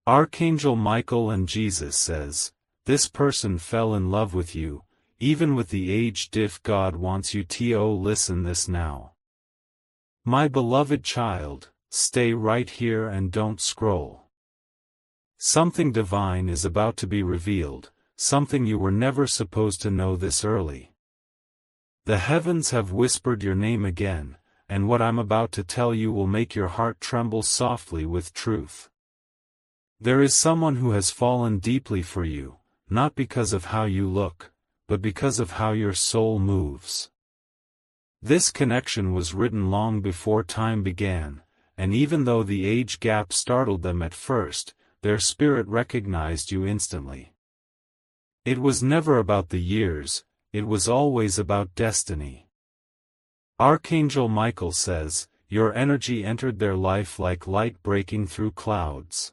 Archangel Michael and Jesus says, this person fell in love with you, even with the age DIFF. God wants you to listen this now. My beloved child, stay right here and don't scroll. Something divine is about to be revealed, something you were never supposed to know this early. The heavens have whispered your name again, and what I'm about to tell you will make your heart tremble softly with truth. There is someone who has fallen deeply for you, not because of how you look, but because of how your soul moves. This connection was written long before time began, and even though the age gap startled them at first, their spirit recognized you instantly. It was never about the years, it was always about destiny. Archangel Michael says, your energy entered their life like light breaking through clouds.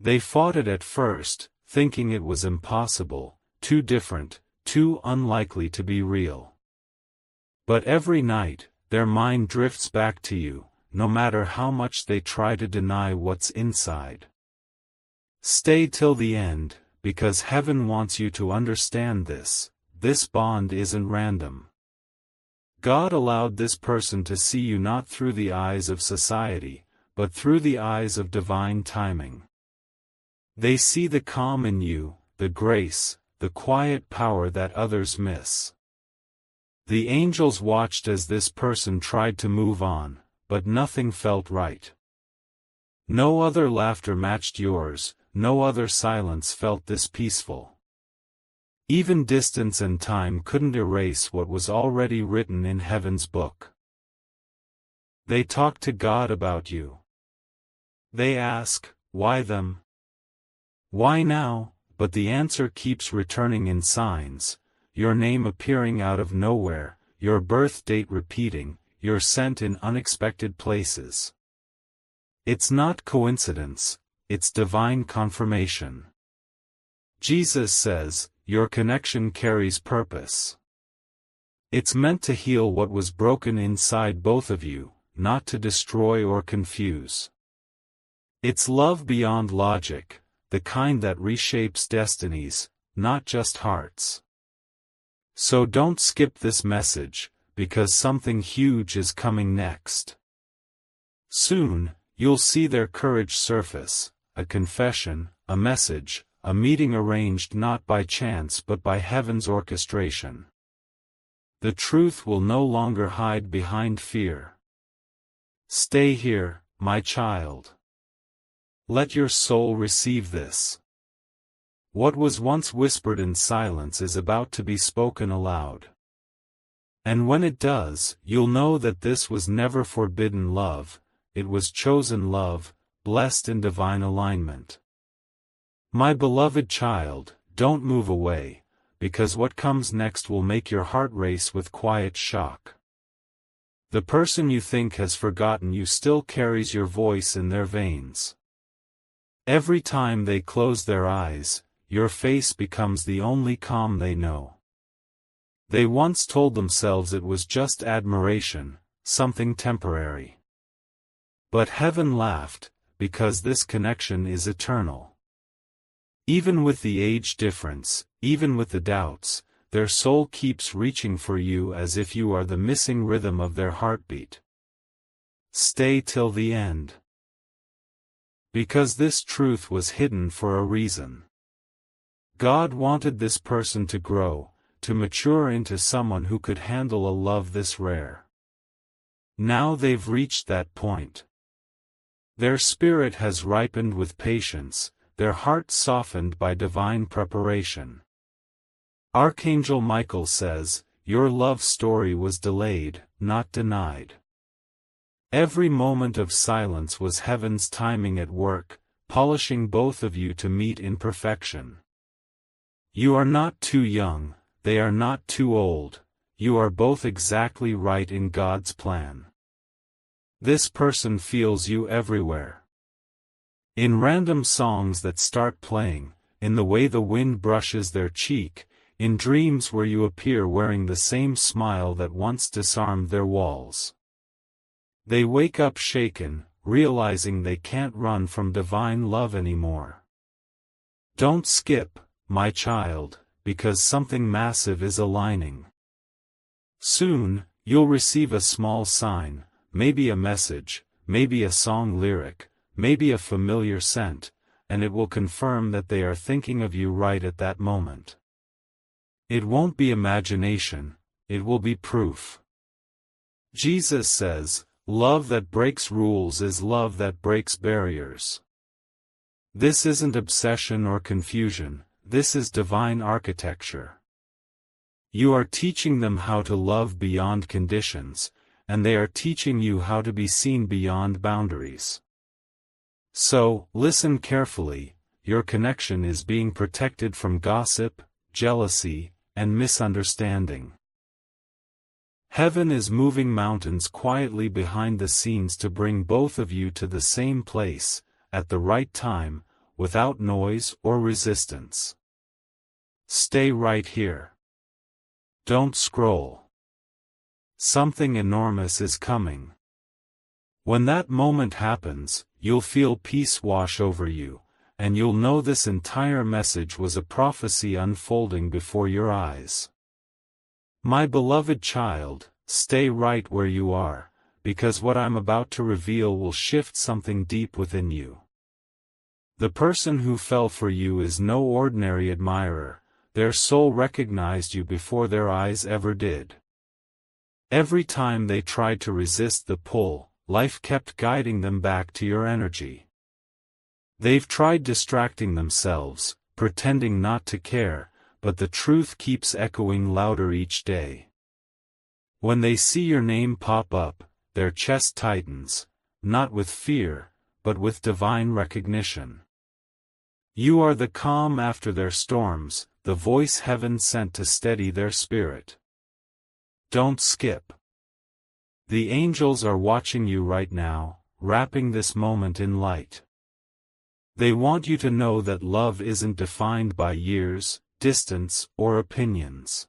They fought it at first, thinking it was impossible, too different, too unlikely to be real. But every night, their mind drifts back to you, no matter how much they try to deny what's inside. Stay till the end, because heaven wants you to understand this bond isn't random. God allowed this person to see you not through the eyes of society, but through the eyes of divine timing. They see the calm in you, the grace, the quiet power that others miss. The angels watched as this person tried to move on, but nothing felt right. No other laughter matched yours, no other silence felt this peaceful. Even distance and time couldn't erase what was already written in heaven's book. They talk to God about you. They ask, why them? Why now? But the answer keeps returning in signs, your name appearing out of nowhere, your birth date repeating, you're sent in unexpected places. It's not coincidence, it's divine confirmation. Jesus says, your connection carries purpose. It's meant to heal what was broken inside both of you, not to destroy or confuse. It's love beyond logic, the kind that reshapes destinies, not just hearts. So don't skip this message, because something huge is coming next. Soon, you'll see their courage surface, a confession, a message, a meeting arranged not by chance but by heaven's orchestration. The truth will no longer hide behind fear. Stay here, my child. Let your soul receive this. What was once whispered in silence is about to be spoken aloud. And when it does, you'll know that this was never forbidden love, it was chosen love, blessed in divine alignment. My beloved child, don't move away, because what comes next will make your heart race with quiet shock. The person you think has forgotten you still carries your voice in their veins. Every time they close their eyes, your face becomes the only calm they know. They once told themselves it was just admiration, something temporary. But heaven laughed, because this connection is eternal. Even with the age difference, even with the doubts, their soul keeps reaching for you as if you are the missing rhythm of their heartbeat. Stay till the end. Because this truth was hidden for a reason. God wanted this person to grow, to mature into someone who could handle a love this rare. Now they've reached that point. Their spirit has ripened with patience, their heart softened by divine preparation. Archangel Michael says, your love story was delayed, not denied. Every moment of silence was heaven's timing at work, polishing both of you to meet in perfection. You are not too young, they are not too old, you are both exactly right in God's plan. This person feels you everywhere. In random songs that start playing, in the way the wind brushes their cheek, in dreams where you appear wearing the same smile that once disarmed their walls. They wake up shaken, realizing they can't run from divine love anymore. Don't skip, my child, because something massive is aligning. Soon, you'll receive a small sign, maybe a message, maybe a song lyric, maybe a familiar scent, and it will confirm that they are thinking of you right at that moment. It won't be imagination, it will be proof. Jesus says, "Love that breaks rules is love that breaks barriers." This isn't obsession or confusion, this is divine architecture. You are teaching them how to love beyond conditions, and they are teaching you how to be seen beyond boundaries. So, listen carefully, your connection is being protected from gossip, jealousy, and misunderstanding. Heaven is moving mountains quietly behind the scenes to bring both of you to the same place, at the right time, without noise or resistance. Stay right here. Don't scroll. Something enormous is coming. When that moment happens, you'll feel peace wash over you, and you'll know this entire message was a prophecy unfolding before your eyes. My beloved child, stay right where you are, because what I'm about to reveal will shift something deep within you. The person who fell for you is no ordinary admirer, their soul recognized you before their eyes ever did. Every time they tried to resist the pull, life kept guiding them back to your energy. They've tried distracting themselves, pretending not to care, but the truth keeps echoing louder each day. When they see your name pop up, their chest tightens, not with fear, but with divine recognition. You are the calm after their storms, the voice heaven sent to steady their spirit. Don't skip. The angels are watching you right now, wrapping this moment in light. They want you to know that love isn't defined by years, distance, or opinions.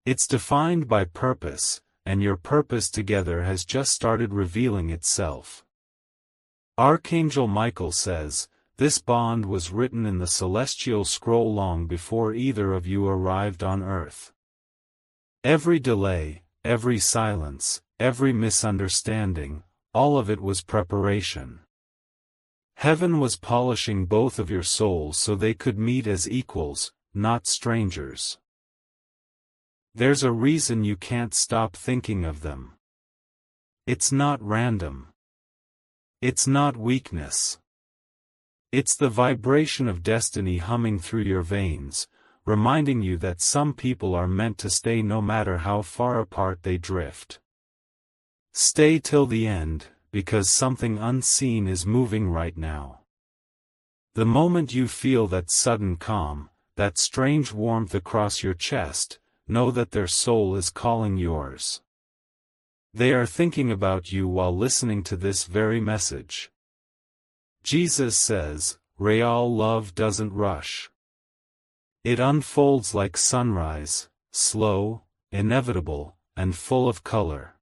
It's defined by purpose, and your purpose together has just started revealing itself. Archangel Michael says, "This bond was written in the celestial scroll long before either of you arrived on earth." Every delay, every silence, every misunderstanding, all of it was preparation. Heaven was polishing both of your souls so they could meet as equals, not strangers. There's a reason you can't stop thinking of them. It's not random. It's not weakness. It's the vibration of destiny humming through your veins, reminding you that some people are meant to stay no matter how far apart they drift. Stay till the end, because something unseen is moving right now. The moment you feel that sudden calm, that strange warmth across your chest, know that their soul is calling yours. They are thinking about you while listening to this very message. Jesus says, "Real love doesn't rush. It unfolds like sunrise, slow, inevitable, and full of color."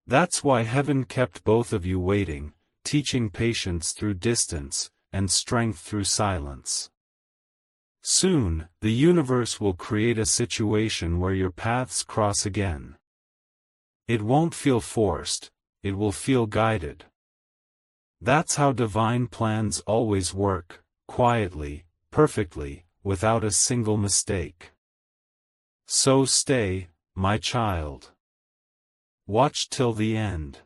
That's why heaven kept both of you waiting, teaching patience through distance, and strength through silence. Soon, the universe will create a situation where your paths cross again. It won't feel forced, it will feel guided. That's how divine plans always work, quietly, perfectly, without a single mistake. So stay, my child. Watch till the end.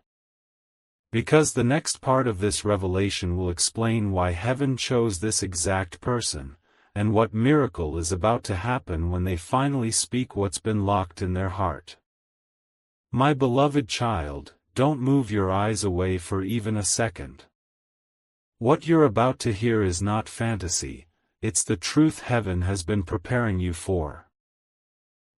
Because the next part of this revelation will explain why heaven chose this exact person, and what miracle is about to happen when they finally speak what's been locked in their heart. My beloved child, don't move your eyes away for even a second. What you're about to hear is not fantasy, it's the truth heaven has been preparing you for.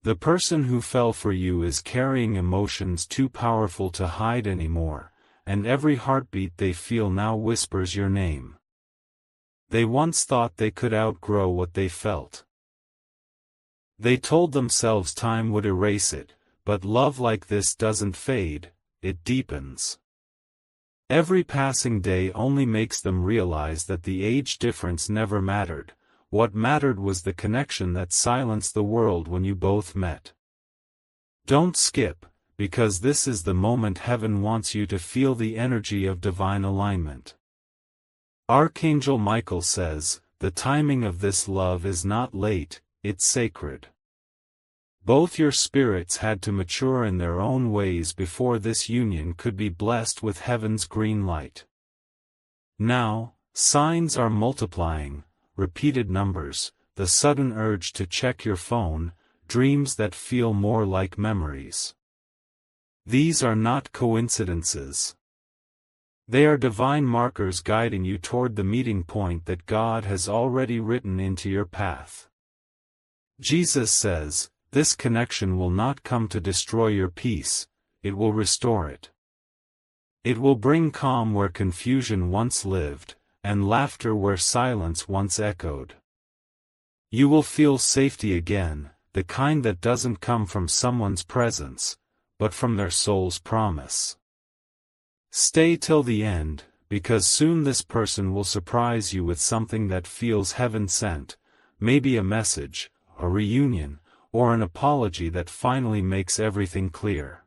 The person who fell for you is carrying emotions too powerful to hide anymore, and every heartbeat they feel now whispers your name. They once thought they could outgrow what they felt. They told themselves time would erase it, but love like this doesn't fade, it deepens. Every passing day only makes them realize that the age difference never mattered. What mattered was the connection that silenced the world when you both met. Don't skip, because this is the moment heaven wants you to feel the energy of divine alignment. Archangel Michael says, the timing of this love is not late, it's sacred. Both your spirits had to mature in their own ways before this union could be blessed with heaven's green light. Now, signs are multiplying, repeated numbers, the sudden urge to check your phone, dreams that feel more like memories. These are not coincidences. They are divine markers guiding you toward the meeting point that God has already written into your path. Jesus says, this connection will not come to destroy your peace, it will restore it. It will bring calm where confusion once lived, and laughter where silence once echoed. You will feel safety again, the kind that doesn't come from someone's presence, but from their soul's promise. Stay till the end, because soon this person will surprise you with something that feels heaven-sent, maybe a message, a reunion, or an apology that finally makes everything clear.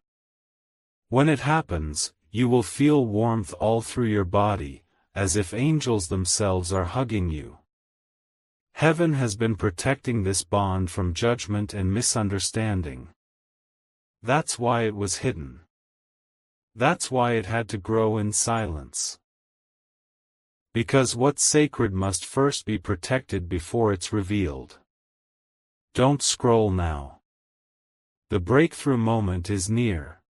When it happens, you will feel warmth all through your body, as if angels themselves are hugging you. Heaven has been protecting this bond from judgment and misunderstanding. That's why it was hidden. That's why it had to grow in silence. Because what's sacred must first be protected before it's revealed. Don't scroll now. The breakthrough moment is near.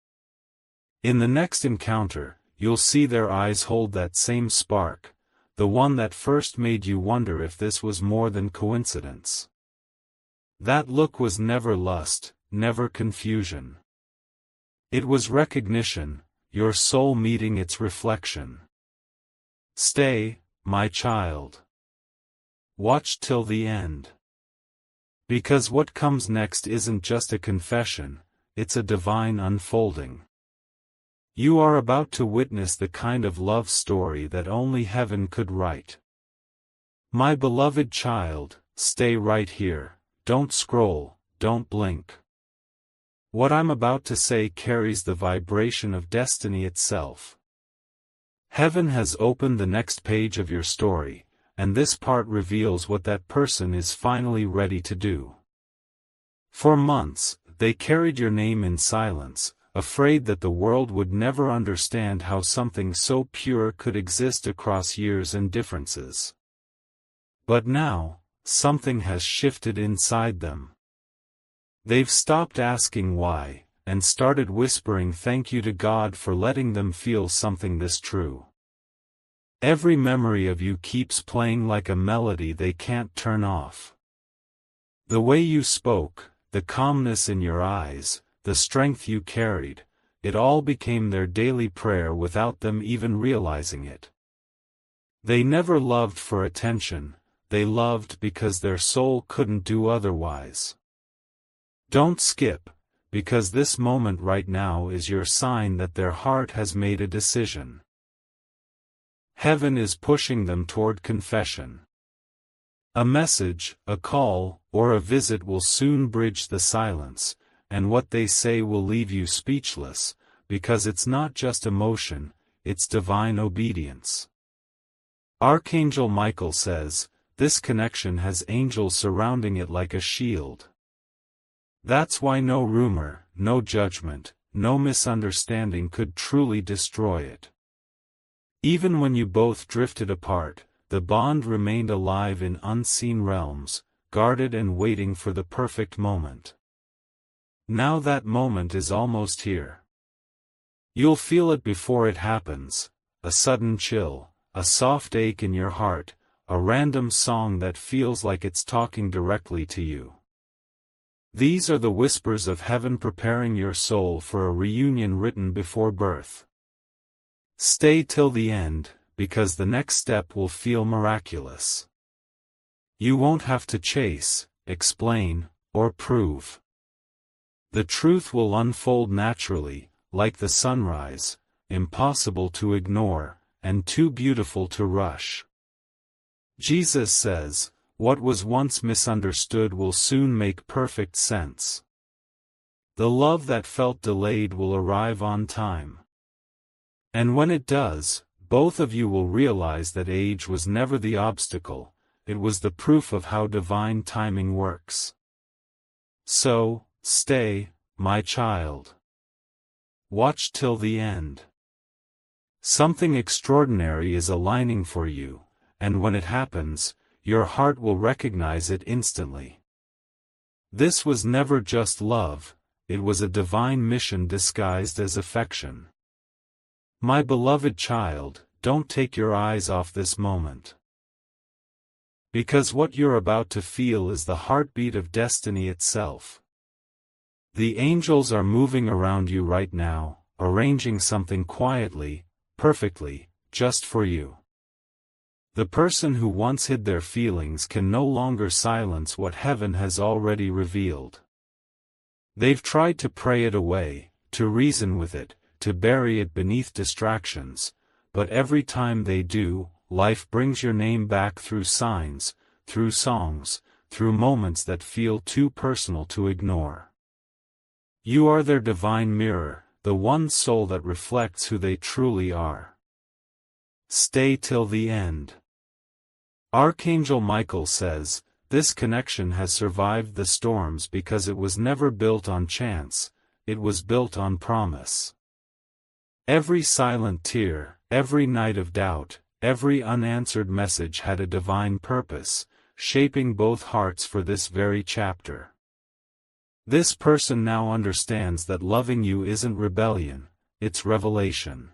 In the next encounter, you'll see their eyes hold that same spark, the one that first made you wonder if this was more than coincidence. That look was never lust, never confusion. It was recognition, your soul meeting its reflection. Stay, my child. Watch till the end. Because what comes next isn't just a confession, it's a divine unfolding. You are about to witness the kind of love story that only heaven could write. My beloved child, stay right here, don't scroll, don't blink. What I'm about to say carries the vibration of destiny itself. Heaven has opened the next page of your story, and this part reveals what that person is finally ready to do. For months, they carried your name in silence, afraid that the world would never understand how something so pure could exist across years and differences. But now, something has shifted inside them. They've stopped asking why, and started whispering thank you to God for letting them feel something this true. Every memory of you keeps playing like a melody they can't turn off. The way you spoke, the calmness in your eyes, the strength you carried, it all became their daily prayer without them even realizing it. They never loved for attention, they loved because their soul couldn't do otherwise. Don't skip, because this moment right now is your sign that their heart has made a decision. Heaven is pushing them toward confession. A message, a call, or a visit will soon bridge the silence, and what they say will leave you speechless, because it's not just emotion, it's divine obedience. Archangel Michael says, this connection has angels surrounding it like a shield. That's why no rumor, no judgment, no misunderstanding could truly destroy it. Even when you both drifted apart, the bond remained alive in unseen realms, guarded and waiting for the perfect moment. Now that moment is almost here. You'll feel it before it happens, a sudden chill, a soft ache in your heart, a random song that feels like it's talking directly to you. These are the whispers of heaven preparing your soul for a reunion written before birth. Stay till the end, because the next step will feel miraculous. You won't have to chase, explain, or prove. The truth will unfold naturally, like the sunrise, impossible to ignore, and too beautiful to rush. Jesus says, what was once misunderstood will soon make perfect sense. The love that felt delayed will arrive on time. And when it does, both of you will realize that age was never the obstacle, it was the proof of how divine timing works. So, stay, my child. Watch till the end. Something extraordinary is aligning for you, and when it happens, your heart will recognize it instantly. This was never just love, it was a divine mission disguised as affection. My beloved child, don't take your eyes off this moment. Because what you're about to feel is the heartbeat of destiny itself. The angels are moving around you right now, arranging something quietly, perfectly, just for you. The person who once hid their feelings can no longer silence what heaven has already revealed. They've tried to pray it away, to reason with it, to bury it beneath distractions, but every time they do, life brings your name back through signs, through songs, through moments that feel too personal to ignore. You are their divine mirror, the one soul that reflects who they truly are. Stay till the end. Archangel Michael says, this connection has survived the storms because it was never built on chance, it was built on promise. Every silent tear, every night of doubt, every unanswered message had a divine purpose, shaping both hearts for this very chapter. This person now understands that loving you isn't rebellion, it's revelation.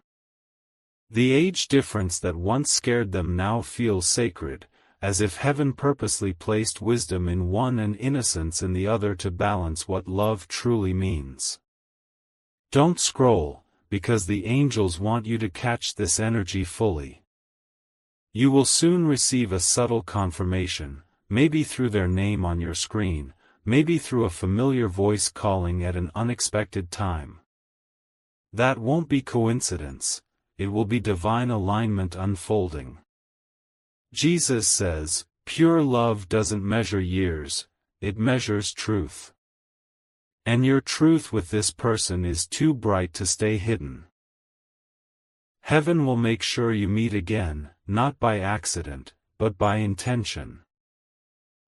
The age difference that once scared them now feels sacred, as if heaven purposely placed wisdom in one and innocence in the other to balance what love truly means. Don't scroll, because the angels want you to catch this energy fully. You will soon receive a subtle confirmation, maybe through their name on your screen, maybe through a familiar voice calling at an unexpected time. That won't be coincidence, it will be divine alignment unfolding. Jesus says, pure love doesn't measure years, it measures truth. And your truth with this person is too bright to stay hidden. Heaven will make sure you meet again, not by accident, but by intention.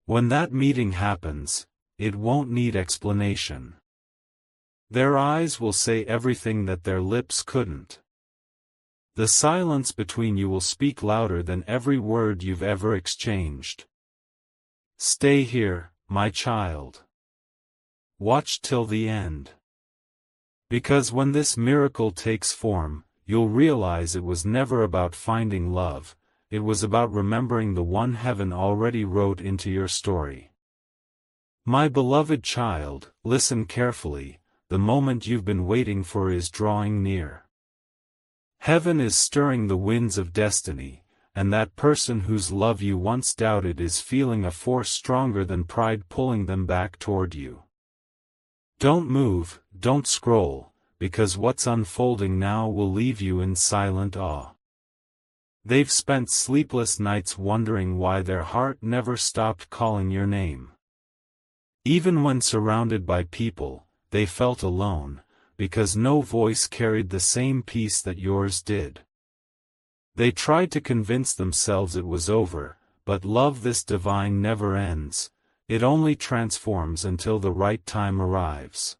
When that meeting happens, it won't need explanation. Their eyes will say everything that their lips couldn't. The silence between you will speak louder than every word you've ever exchanged. Stay here, my child. Watch till the end. Because when this miracle takes form, you'll realize it was never about finding love, it was about remembering the one heaven already wrote into your story. My beloved child, listen carefully, the moment you've been waiting for is drawing near. Heaven is stirring the winds of destiny, and that person whose love you once doubted is feeling a force stronger than pride pulling them back toward you. Don't move, don't scroll, because what's unfolding now will leave you in silent awe. They've spent sleepless nights wondering why their heart never stopped calling your name. Even when surrounded by people, they felt alone, because no voice carried the same peace that yours did. They tried to convince themselves it was over, but love this divine never ends, it only transforms until the right time arrives.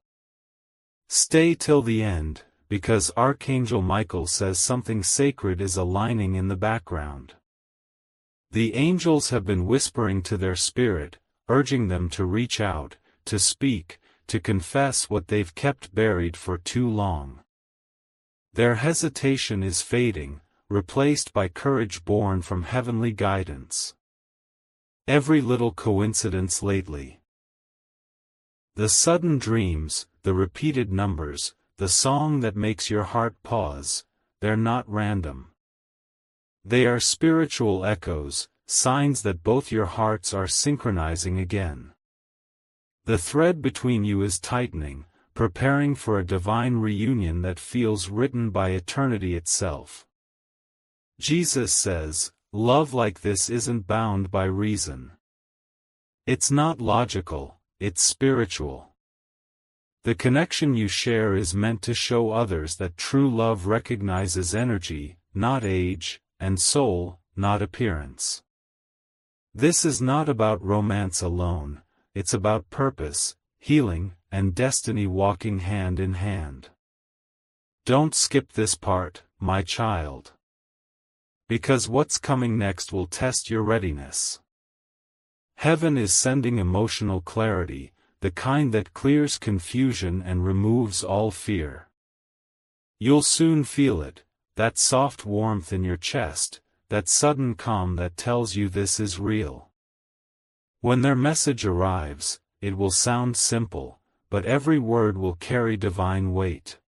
Stay till the end, because Archangel Michael says something sacred is aligning in the background. The angels have been whispering to their spirit, urging them to reach out, to speak, to confess what they've kept buried for too long. Their hesitation is fading, replaced by courage born from heavenly guidance. Every little coincidence lately. The sudden dreams, the repeated numbers, the song that makes your heart pause, they're not random. They are spiritual echoes, signs that both your hearts are synchronizing again. The thread between you is tightening, preparing for a divine reunion that feels written by eternity itself. Jesus says, love like this isn't bound by reason. It's not logical, it's spiritual. The connection you share is meant to show others that true love recognizes energy, not age, and soul, not appearance. This is not about romance alone, it's about purpose, healing, and destiny walking hand in hand. Don't skip this part, my child. Because what's coming next will test your readiness. Heaven is sending emotional clarity, the kind that clears confusion and removes all fear. You'll soon feel it, that soft warmth in your chest, that sudden calm that tells you this is real. When their message arrives, it will sound simple, but every word will carry divine weight.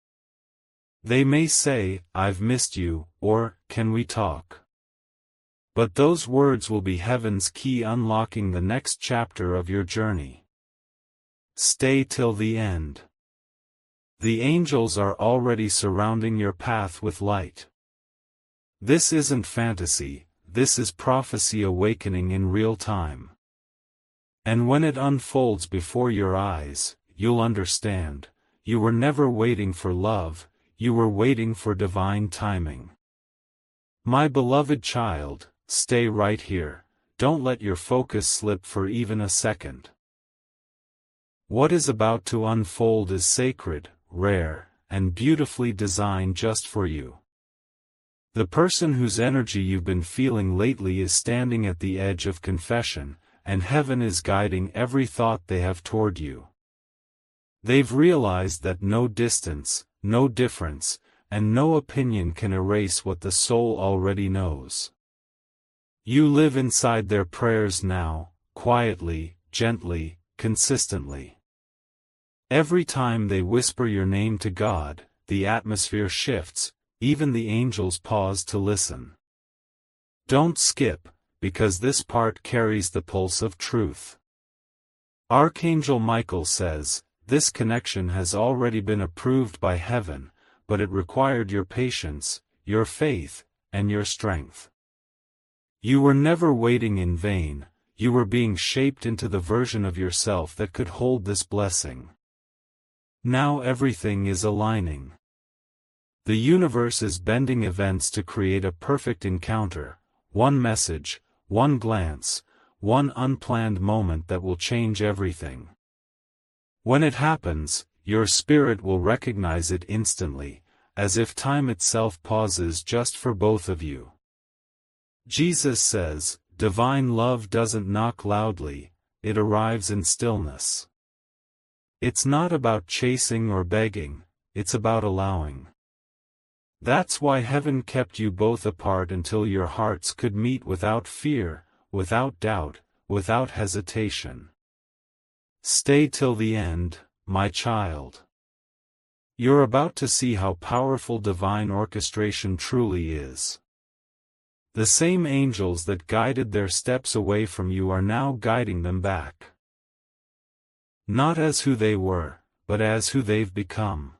They may say, I've missed you, or, can we talk? But those words will be heaven's key unlocking the next chapter of your journey. Stay till the end. The angels are already surrounding your path with light. This isn't fantasy, this is prophecy awakening in real time. And when it unfolds before your eyes, you'll understand, you were never waiting for love, you were waiting for divine timing. My beloved child, stay right here, don't let your focus slip for even a second. What is about to unfold is sacred, rare, and beautifully designed just for you. The person whose energy you've been feeling lately is standing at the edge of confession, and heaven is guiding every thought they have toward you. They've realized that no distance, no difference, and no opinion can erase what the soul already knows. You live inside their prayers now, quietly, gently, consistently. Every time they whisper your name to God, the atmosphere shifts, even the angels pause to listen. Don't skip, because this part carries the pulse of truth. Archangel Michael says, this connection has already been approved by heaven, but it required your patience, your faith, and your strength. You were never waiting in vain, you were being shaped into the version of yourself that could hold this blessing. Now everything is aligning. The universe is bending events to create a perfect encounter, one message, one glance, one unplanned moment that will change everything. When it happens, your spirit will recognize it instantly, as if time itself pauses just for both of you. Jesus says, divine love doesn't knock loudly, it arrives in stillness. It's not about chasing or begging, it's about allowing. That's why heaven kept you both apart until your hearts could meet without fear, without doubt, without hesitation. Stay till the end, my child. You're about to see how powerful divine orchestration truly is. The same angels that guided their steps away from you are now guiding them back. Not as who they were, but as who they've become.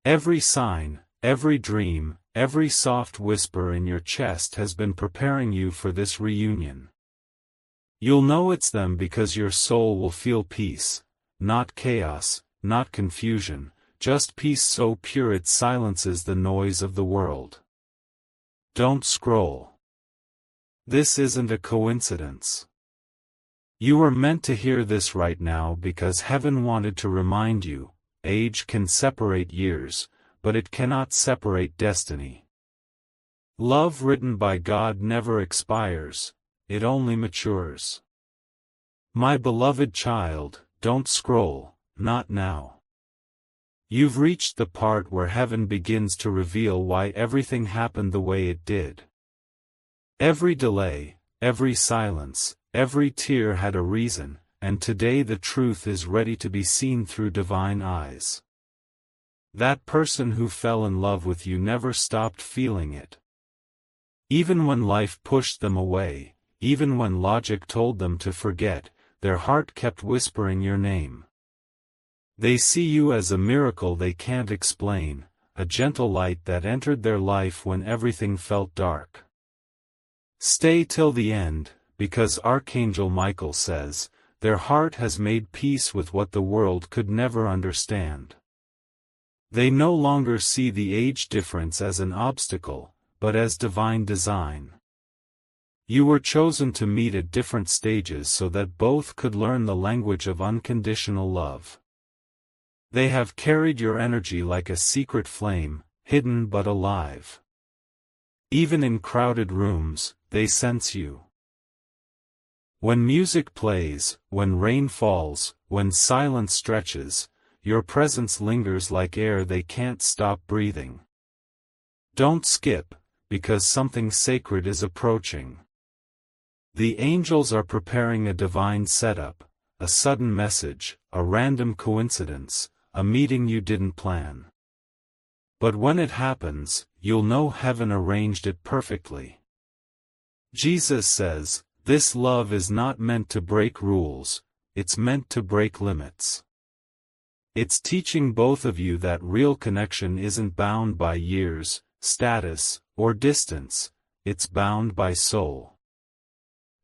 Every sign, every dream, every soft whisper in your chest has been preparing you for this reunion. You'll know it's them because your soul will feel peace, not chaos, not confusion, just peace so pure it silences the noise of the world. Don't scroll. This isn't a coincidence. You were meant to hear this right now because heaven wanted to remind you, age can separate years, but it cannot separate destiny. Love written by God never expires, it only matures. My beloved child, don't scroll, not now. You've reached the part where heaven begins to reveal why everything happened the way it did. Every delay, every silence, every tear had a reason, and today the truth is ready to be seen through divine eyes. That person who fell in love with you never stopped feeling it. Even when life pushed them away, even when logic told them to forget, their heart kept whispering your name. They see you as a miracle they can't explain, a gentle light that entered their life when everything felt dark. Stay till the end, because Archangel Michael says, their heart has made peace with what the world could never understand. They no longer see the age difference as an obstacle, but as divine design. You were chosen to meet at different stages so that both could learn the language of unconditional love. They have carried your energy like a secret flame, hidden but alive. Even in crowded rooms, they sense you. When music plays, when rain falls, when silence stretches, your presence lingers like air they can't stop breathing. Don't skip, because something sacred is approaching. The angels are preparing a divine setup, a sudden message, a random coincidence, a meeting you didn't plan. But when it happens, you'll know heaven arranged it perfectly. Jesus says, this love is not meant to break rules, it's meant to break limits. It's teaching both of you that real connection isn't bound by years, status, or distance, it's bound by soul.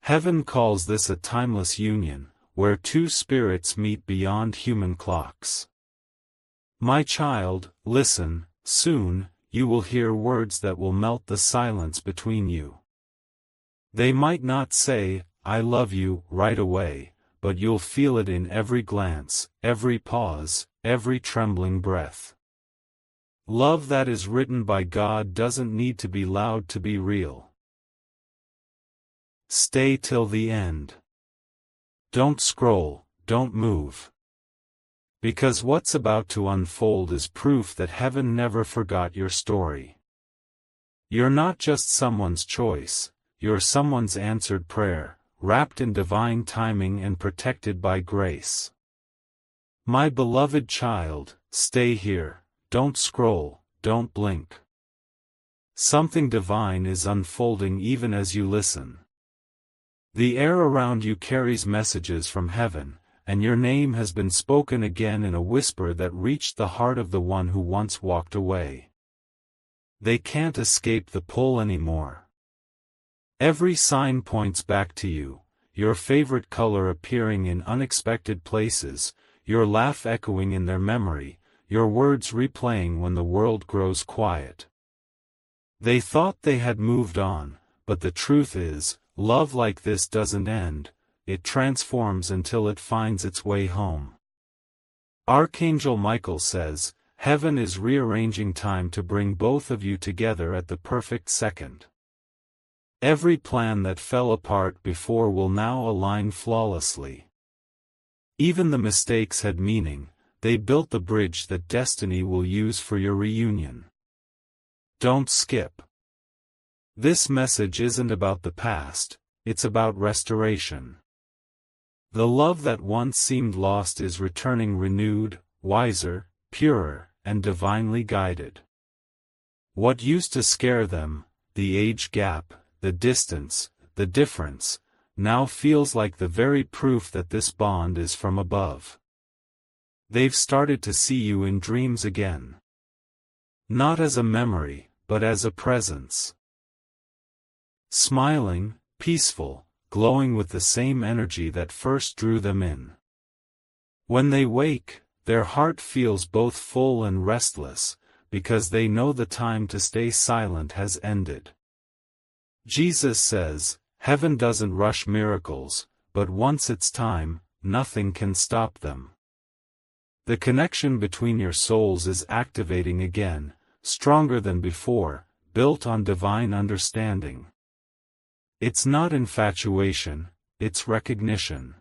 Heaven calls this a timeless union, where two spirits meet beyond human clocks. My child, listen, soon, you will hear words that will melt the silence between you. They might not say, I love you, right away, but you'll feel it in every glance, every pause, every trembling breath. Love that is written by God doesn't need to be loud to be real. Stay till the end. Don't scroll, don't move. Because what's about to unfold is proof that heaven never forgot your story. You're not just someone's choice, you're someone's answered prayer, wrapped in divine timing and protected by grace. My beloved child, stay here, don't scroll, don't blink. Something divine is unfolding even as you listen. The air around you carries messages from heaven, and your name has been spoken again in a whisper that reached the heart of the one who once walked away. They can't escape the pull anymore. Every sign points back to you, your favorite color appearing in unexpected places, your laugh echoing in their memory, your words replaying when the world grows quiet. They thought they had moved on, but the truth is, love like this doesn't end, it transforms until it finds its way home. Archangel Michael says, heaven is rearranging time to bring both of you together at the perfect second. Every plan that fell apart before will now align flawlessly. Even the mistakes had meaning, they built the bridge that destiny will use for your reunion. Don't skip. This message isn't about the past, it's about restoration. The love that once seemed lost is returning renewed, wiser, purer, and divinely guided. What used to scare them, the age gap, the distance, the difference, now feels like the very proof that this bond is from above. They've started to see you in dreams again. Not as a memory, but as a presence. Smiling, peaceful, glowing with the same energy that first drew them in. When they wake, their heart feels both full and restless, because they know the time to stay silent has ended. Jesus says, heaven doesn't rush miracles, but once it's time, nothing can stop them. The connection between your souls is activating again, stronger than before, built on divine understanding. It's not infatuation, it's recognition.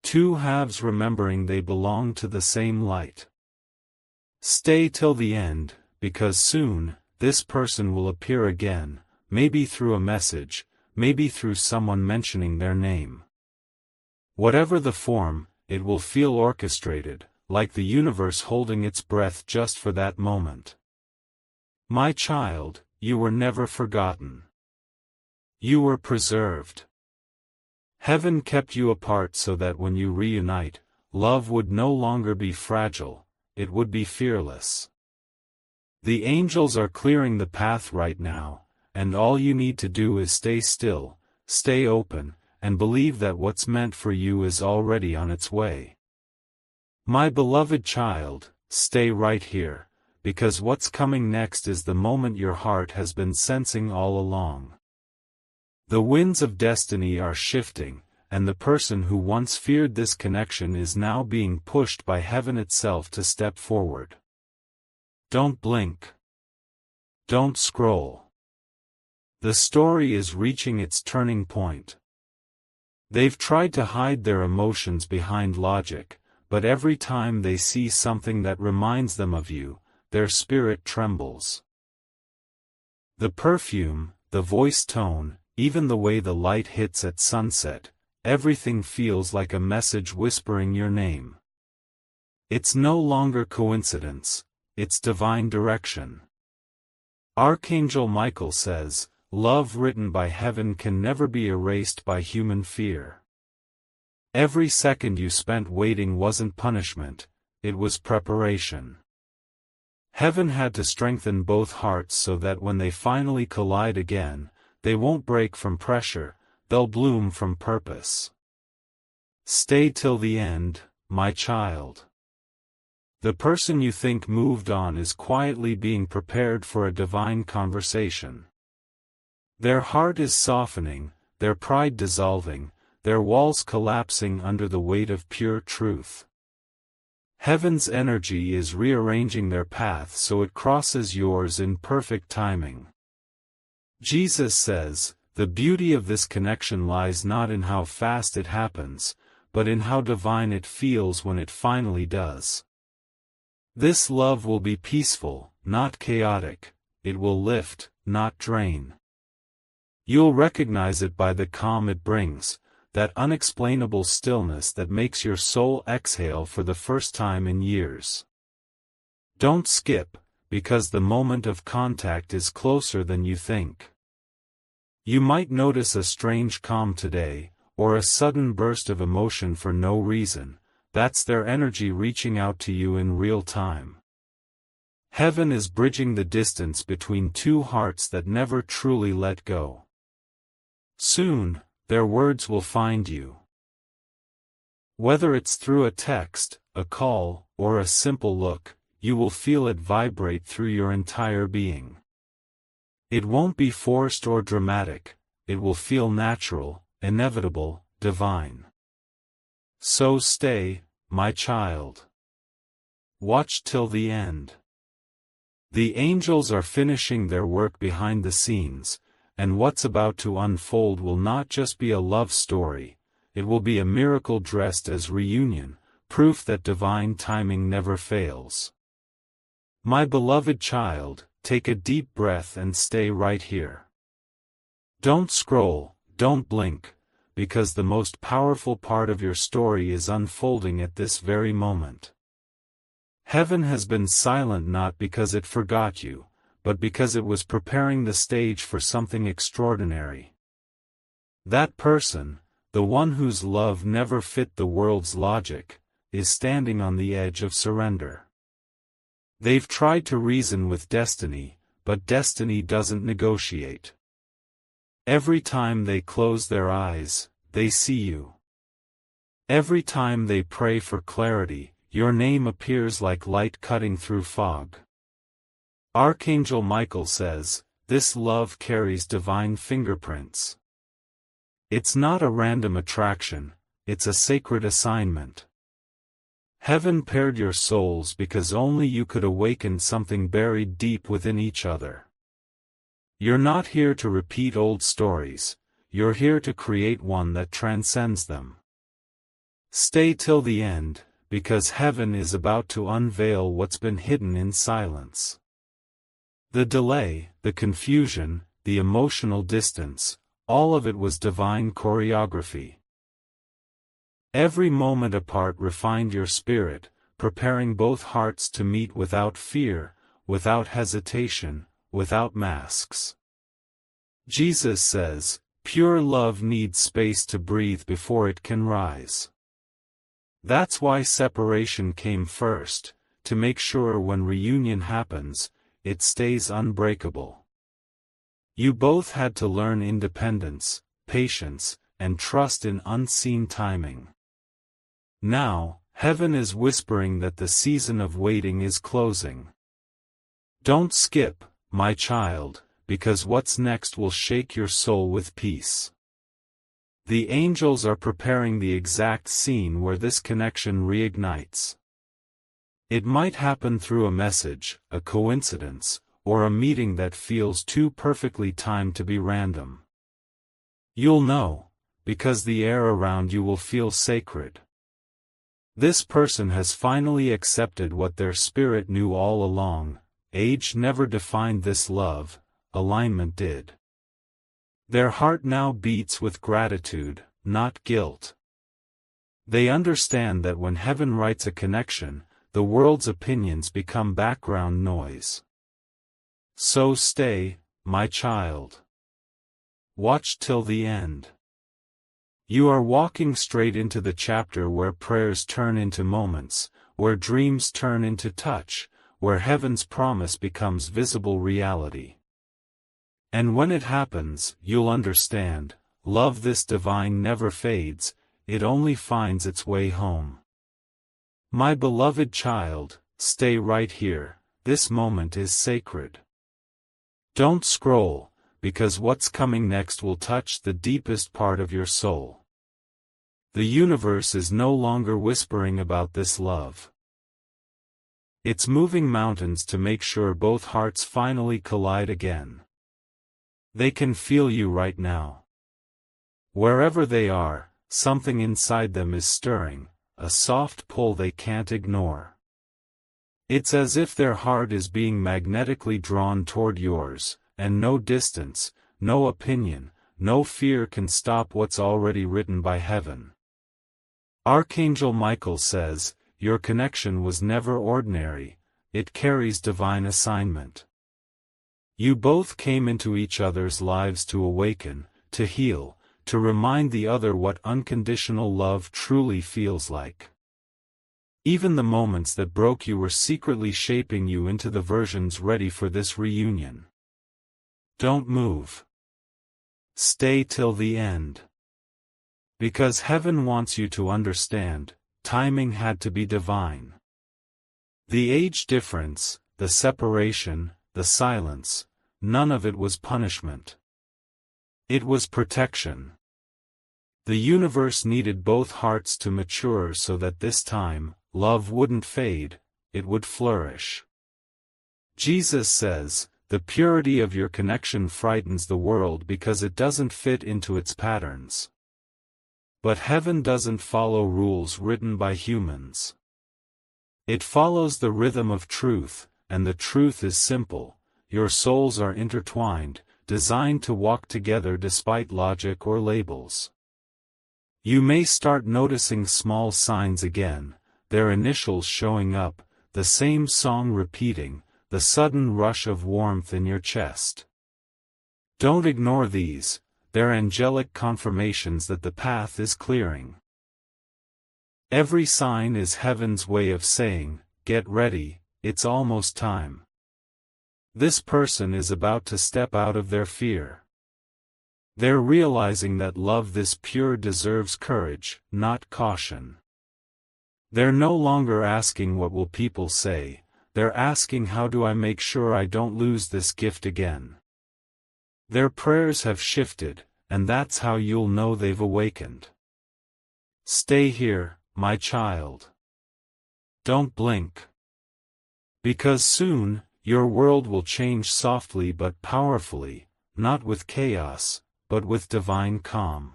Two halves remembering they belong to the same light. Stay till the end, because soon, this person will appear again, maybe through a message, maybe through someone mentioning their name. Whatever the form, it will feel orchestrated, like the universe holding its breath just for that moment. My child, you were never forgotten. You were preserved. Heaven kept you apart so that when you reunite, love would no longer be fragile, it would be fearless. The angels are clearing the path right now, and all you need to do is stay still, stay open, and believe that what's meant for you is already on its way. My beloved child, stay right here, because what's coming next is the moment your heart has been sensing all along. The winds of destiny are shifting, and the person who once feared this connection is now being pushed by heaven itself to step forward. Don't blink. Don't scroll. The story is reaching its turning point. They've tried to hide their emotions behind logic, but every time they see something that reminds them of you, their spirit trembles. The perfume, the voice tone, even the way the light hits at sunset, everything feels like a message whispering your name. It's no longer coincidence, it's divine direction. Archangel Michael says, "Love written by heaven can never be erased by human fear." Every second you spent waiting wasn't punishment, it was preparation. Heaven had to strengthen both hearts so that when they finally collide again, they won't break from pressure, they'll bloom from purpose. Stay till the end, my child. The person you think moved on is quietly being prepared for a divine conversation. Their heart is softening, their pride dissolving, their walls collapsing under the weight of pure truth. Heaven's energy is rearranging their path so it crosses yours in perfect timing. Jesus says, "The beauty of this connection lies not in how fast it happens, but in how divine it feels when it finally does." This love will be peaceful, not chaotic, it will lift, not drain. You'll recognize it by the calm it brings, that unexplainable stillness that makes your soul exhale for the first time in years. Don't skip, because the moment of contact is closer than you think. You might notice a strange calm today, or a sudden burst of emotion for no reason. That's their energy reaching out to you in real time. Heaven is bridging the distance between two hearts that never truly let go. Soon, their words will find you. Whether it's through a text, a call, or a simple look, you will feel it vibrate through your entire being. It won't be forced or dramatic, it will feel natural, inevitable, divine. So stay, my child. Watch till the end. The angels are finishing their work behind the scenes, and what's about to unfold will not just be a love story, it will be a miracle dressed as reunion, proof that divine timing never fails. My beloved child, take a deep breath and stay right here. Don't scroll, don't blink, because the most powerful part of your story is unfolding at this very moment. Heaven has been silent not because it forgot you, but because it was preparing the stage for something extraordinary. That person, the one whose love never fit the world's logic, is standing on the edge of surrender. They've tried to reason with destiny, but destiny doesn't negotiate. Every time they close their eyes, they see you. Every time they pray for clarity, your name appears like light cutting through fog. Archangel Michael says, "This love carries divine fingerprints." It's not a random attraction, it's a sacred assignment. Heaven paired your souls because only you could awaken something buried deep within each other. You're not here to repeat old stories, you're here to create one that transcends them. Stay till the end, because heaven is about to unveil what's been hidden in silence. The delay, the confusion, the emotional distance, all of it was divine choreography. Every moment apart refined your spirit, preparing both hearts to meet without fear, without hesitation, without masks. Jesus says, "Pure love needs space to breathe before it can rise." That's why separation came first, to make sure when reunion happens, it stays unbreakable. You both had to learn independence, patience, and trust in unseen timing. Now, heaven is whispering that the season of waiting is closing. Don't skip, my child, because what's next will shake your soul with peace. The angels are preparing the exact scene where this connection reignites. It might happen through a message, a coincidence, or a meeting that feels too perfectly timed to be random. You'll know, because the air around you will feel sacred. This person has finally accepted what their spirit knew all along. Age never defined this love, alignment did. Their heart now beats with gratitude, not guilt. They understand that when heaven writes a connection, the world's opinions become background noise. So stay, my child. Watch till the end. You are walking straight into the chapter where prayers turn into moments, where dreams turn into touch, where heaven's promise becomes visible reality. And when it happens, you'll understand, love this divine never fades, it only finds its way home. My beloved child, stay right here, this moment is sacred. Don't scroll, because what's coming next will touch the deepest part of your soul. The universe is no longer whispering about this love. It's moving mountains to make sure both hearts finally collide again. They can feel you right now. Wherever they are, something inside them is stirring, a soft pull they can't ignore. It's as if their heart is being magnetically drawn toward yours, and no distance, no opinion, no fear can stop what's already written by heaven. Archangel Michael says, your connection was never ordinary, it carries divine assignment. You both came into each other's lives to awaken, to heal, to remind the other what unconditional love truly feels like. Even the moments that broke you were secretly shaping you into the versions ready for this reunion. Don't move. Stay till the end. Because heaven wants you to understand, timing had to be divine. The age difference, the separation, the silence, none of it was punishment. It was protection. The universe needed both hearts to mature so that this time, love wouldn't fade, it would flourish. Jesus says, the purity of your connection frightens the world because it doesn't fit into its patterns. But heaven doesn't follow rules written by humans. It follows the rhythm of truth, and the truth is simple. Your souls are intertwined, designed to walk together despite logic or labels. You may start noticing small signs again, their initials showing up, the same song repeating, the sudden rush of warmth in your chest. Don't ignore these, they're angelic confirmations that the path is clearing. Every sign is heaven's way of saying, get ready, it's almost time. This person is about to step out of their fear. They're realizing that love this pure deserves courage, not caution. They're no longer asking what will people say, they're asking how do I make sure I don't lose this gift again. Their prayers have shifted, and that's how you'll know they've awakened. Stay here, my child. Don't blink. Because soon, your world will change softly but powerfully, not with chaos, but with divine calm.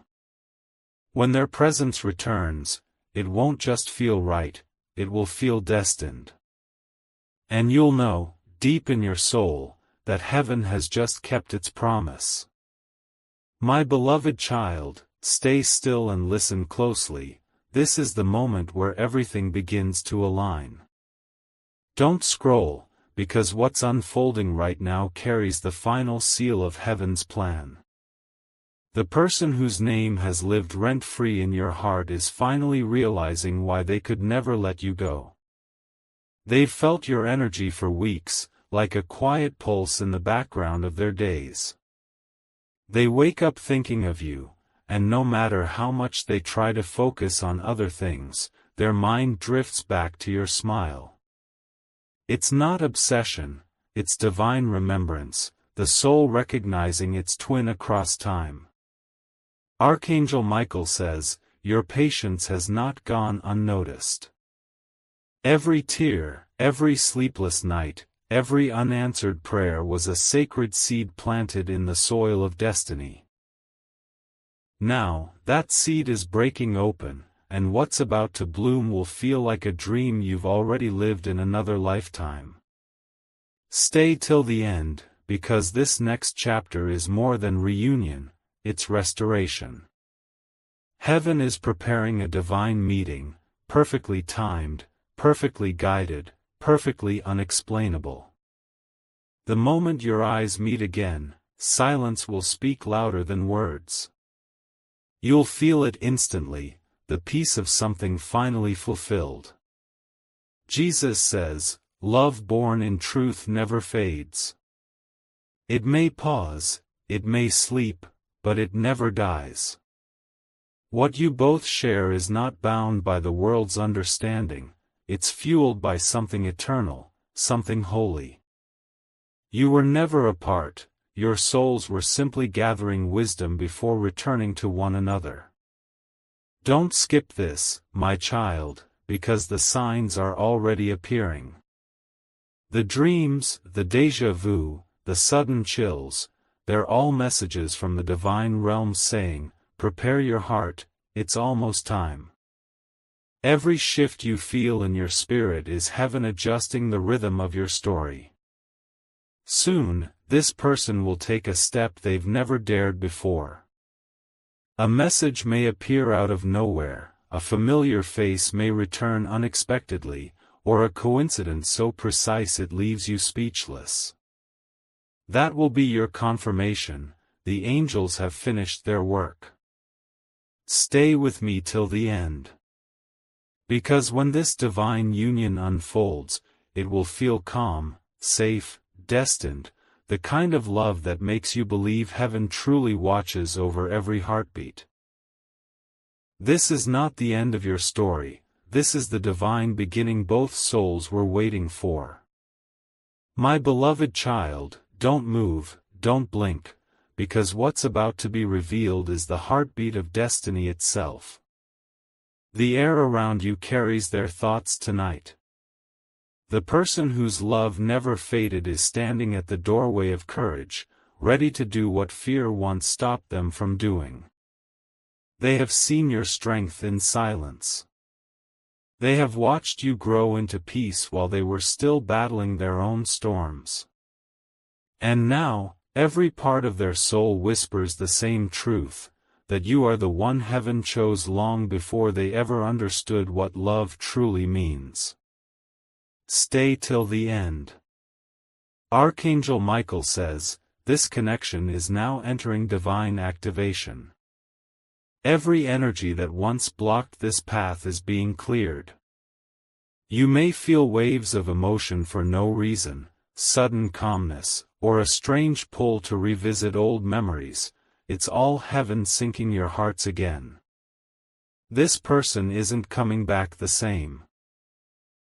When their presence returns, it won't just feel right, it will feel destined. And you'll know, deep in your soul, that heaven has just kept its promise. My beloved child, stay still and listen closely, this is the moment where everything begins to align. Don't scroll, because what's unfolding right now carries the final seal of heaven's plan. The person whose name has lived rent-free in your heart is finally realizing why they could never let you go. They've felt your energy for weeks, like a quiet pulse in the background of their days. They wake up thinking of you, and no matter how much they try to focus on other things, their mind drifts back to your smile. It's not obsession, it's divine remembrance, the soul recognizing its twin across time. Archangel Michael says, your patience has not gone unnoticed. Every tear, every sleepless night, every unanswered prayer was a sacred seed planted in the soil of destiny. Now, that seed is breaking open, and what's about to bloom will feel like a dream you've already lived in another lifetime. Stay till the end, because this next chapter is more than reunion, it's restoration. Heaven is preparing a divine meeting, perfectly timed, perfectly guided, perfectly unexplainable. The moment your eyes meet again, silence will speak louder than words. You'll feel it instantly, the peace of something finally fulfilled. Jesus says, love born in truth never fades. It may pause, it may sleep, but it never dies. What you both share is not bound by the world's understanding, it's fueled by something eternal, something holy. You were never apart, your souls were simply gathering wisdom before returning to one another. Don't skip this, my child, because the signs are already appearing. The dreams, the déjà vu, the sudden chills, they're all messages from the divine realms saying, prepare your heart, it's almost time. Every shift you feel in your spirit is heaven adjusting the rhythm of your story. Soon, this person will take a step they've never dared before. A message may appear out of nowhere, a familiar face may return unexpectedly, or a coincidence so precise it leaves you speechless. That will be your confirmation, the angels have finished their work. Stay with me till the end. Because when this divine union unfolds, it will feel calm, safe, destined, the kind of love that makes you believe heaven truly watches over every heartbeat. This is not the end of your story, this is the divine beginning both souls were waiting for. My beloved child, don't move, don't blink, because what's about to be revealed is the heartbeat of destiny itself. The air around you carries their thoughts tonight. The person whose love never faded is standing at the doorway of courage, ready to do what fear once stopped them from doing. They have seen your strength in silence. They have watched you grow into peace while they were still battling their own storms. And now, every part of their soul whispers the same truth, that you are the one heaven chose long before they ever understood what love truly means. Stay till the end. Archangel Michael says, this connection is now entering divine activation. Every energy that once blocked this path is being cleared. You may feel waves of emotion for no reason, sudden calmness, or a strange pull to revisit old memories, it's all heaven syncing your hearts again. This person isn't coming back the same.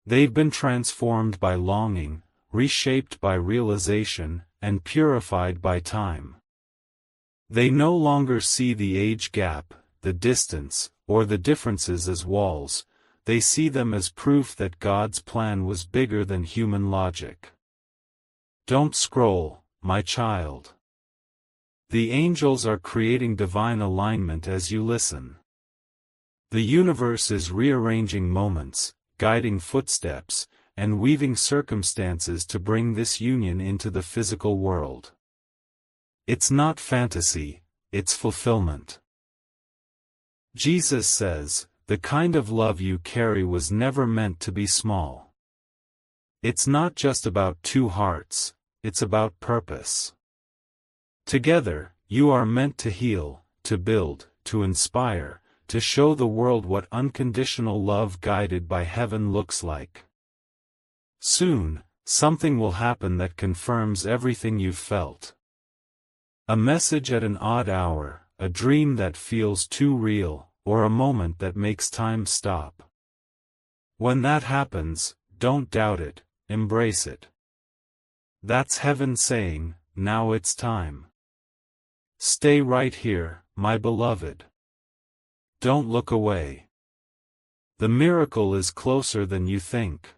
They've been transformed by longing, reshaped by realization, and purified by time. They no longer see the age gap, the distance, or the differences as walls, they see them as proof that God's plan was bigger than human logic. Don't scroll, my child. The angels are creating divine alignment as you listen. The universe is rearranging moments, guiding footsteps, and weaving circumstances to bring this union into the physical world. It's not fantasy, it's fulfillment. Jesus says, the kind of love you carry was never meant to be small. It's not just about two hearts, it's about purpose. Together, you are meant to heal, to build, to inspire, to show the world what unconditional love guided by heaven looks like. Soon, something will happen that confirms everything you've felt. A message at an odd hour, a dream that feels too real, or a moment that makes time stop. When that happens, don't doubt it, embrace it. That's heaven saying, now it's time. Stay right here, my beloved. Don't look away. The miracle is closer than you think.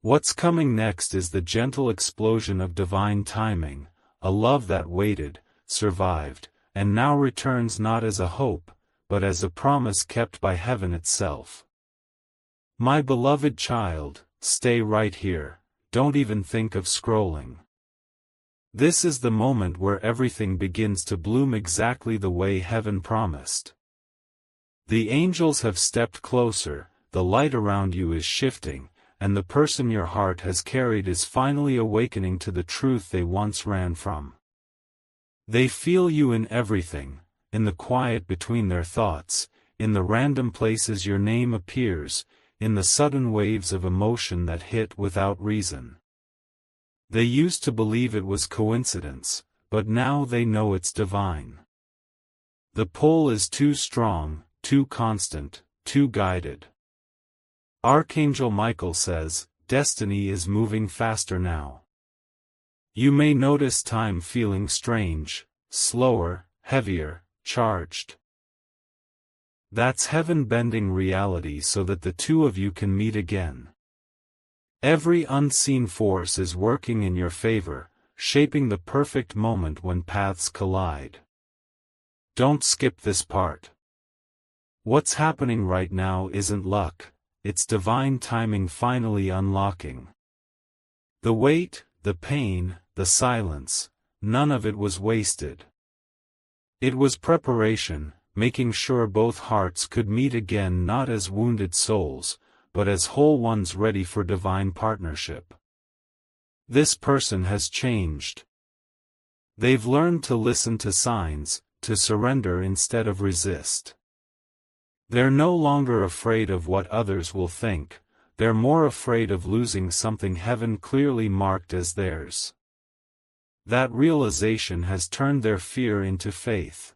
What's coming next is the gentle explosion of divine timing, a love that waited, survived, and now returns not as a hope, but as a promise kept by heaven itself. My beloved child, stay right here, don't even think of scrolling. This is the moment where everything begins to bloom exactly the way heaven promised. The angels have stepped closer, the light around you is shifting, and the person your heart has carried is finally awakening to the truth they once ran from. They feel you in everything, in the quiet between their thoughts, in the random places your name appears, in the sudden waves of emotion that hit without reason. They used to believe it was coincidence, but now they know it's divine. The pull is too strong, too constant, too guided. Archangel Michael says, destiny is moving faster now. You may notice time feeling strange, slower, heavier, charged. That's heaven bending reality so that the two of you can meet again. Every unseen force is working in your favor, shaping the perfect moment when paths collide. Don't skip this part. What's happening right now isn't luck, it's divine timing finally unlocking. The wait, the pain, the silence, none of it was wasted. It was preparation, making sure both hearts could meet again not as wounded souls, but as whole ones ready for divine partnership. This person has changed. They've learned to listen to signs, to surrender instead of resist. They're no longer afraid of what others will think, they're more afraid of losing something heaven clearly marked as theirs. That realization has turned their fear into faith.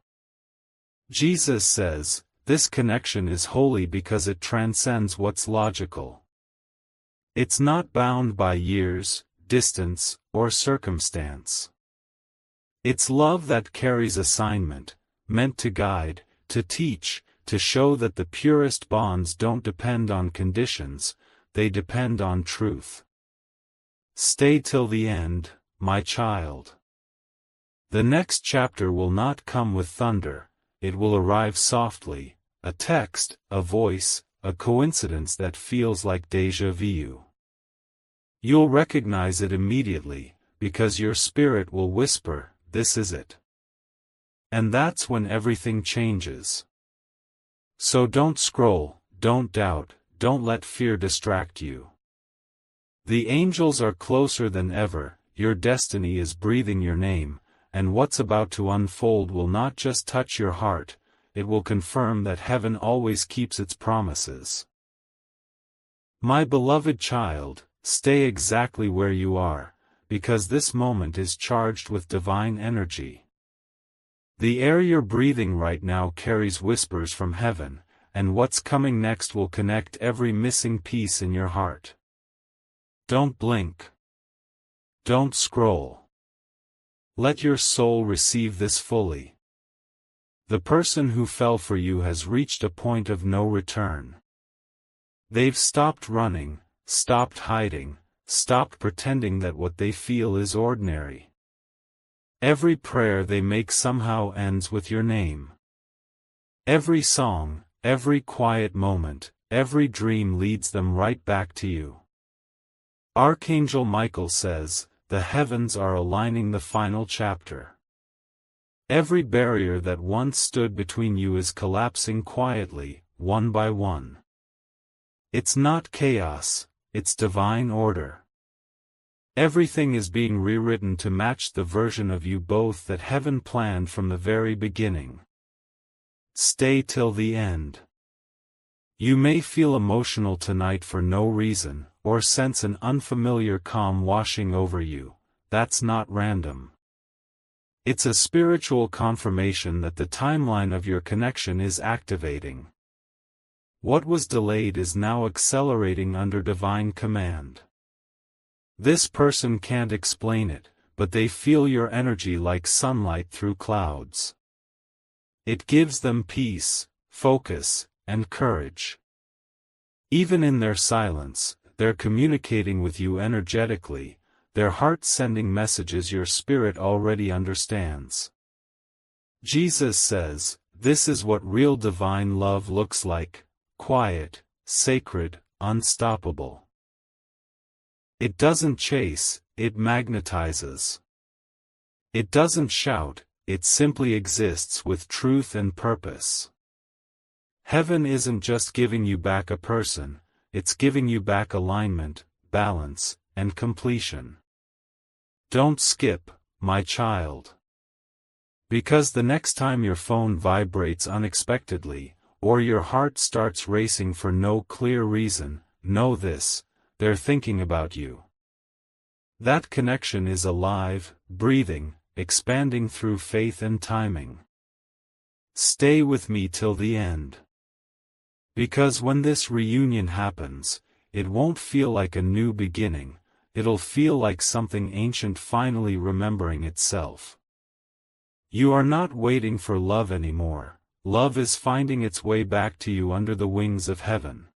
Jesus says, this connection is holy because it transcends what's logical. It's not bound by years, distance, or circumstance. It's love that carries assignment, meant to guide, to teach, to show that the purest bonds don't depend on conditions, they depend on truth. Stay till the end, my child. The next chapter will not come with thunder, it will arrive softly, a text, a voice, a coincidence that feels like déjà vu. You'll recognize it immediately, because your spirit will whisper, this is it. And that's when everything changes. So don't scroll, don't doubt, don't let fear distract you. The angels are closer than ever, your destiny is breathing your name, and what's about to unfold will not just touch your heart, it will confirm that heaven always keeps its promises. My beloved child, stay exactly where you are, because this moment is charged with divine energy. The air you're breathing right now carries whispers from heaven, and what's coming next will connect every missing piece in your heart. Don't blink. Don't scroll. Let your soul receive this fully. The person who fell for you has reached a point of no return. They've stopped running, stopped hiding, stopped pretending that what they feel is ordinary. Every prayer they make somehow ends with your name. Every song, every quiet moment, every dream leads them right back to you. Archangel Michael says, the heavens are aligning the final chapter. Every barrier that once stood between you is collapsing quietly, one by one. It's not chaos, it's divine order. Everything is being rewritten to match the version of you both that heaven planned from the very beginning. Stay till the end. You may feel emotional tonight for no reason, or sense an unfamiliar calm washing over you. That's not random. It's a spiritual confirmation that the timeline of your connection is activating. What was delayed is now accelerating under divine command. This person can't explain it, but they feel your energy like sunlight through clouds. It gives them peace, focus, and courage. Even in their silence, they're communicating with you energetically, their heart sending messages your spirit already understands. Jesus says, this is what real divine love looks like: quiet, sacred, unstoppable. It doesn't chase, it magnetizes. It doesn't shout, it simply exists with truth and purpose. Heaven isn't just giving you back a person, it's giving you back alignment, balance, and completion. Don't skip, my child. Because the next time your phone vibrates unexpectedly, or your heart starts racing for no clear reason, know this: they're thinking about you. That connection is alive, breathing, expanding through faith and timing. Stay with me till the end. Because when this reunion happens, it won't feel like a new beginning, it'll feel like something ancient finally remembering itself. You are not waiting for love anymore, love is finding its way back to you under the wings of heaven.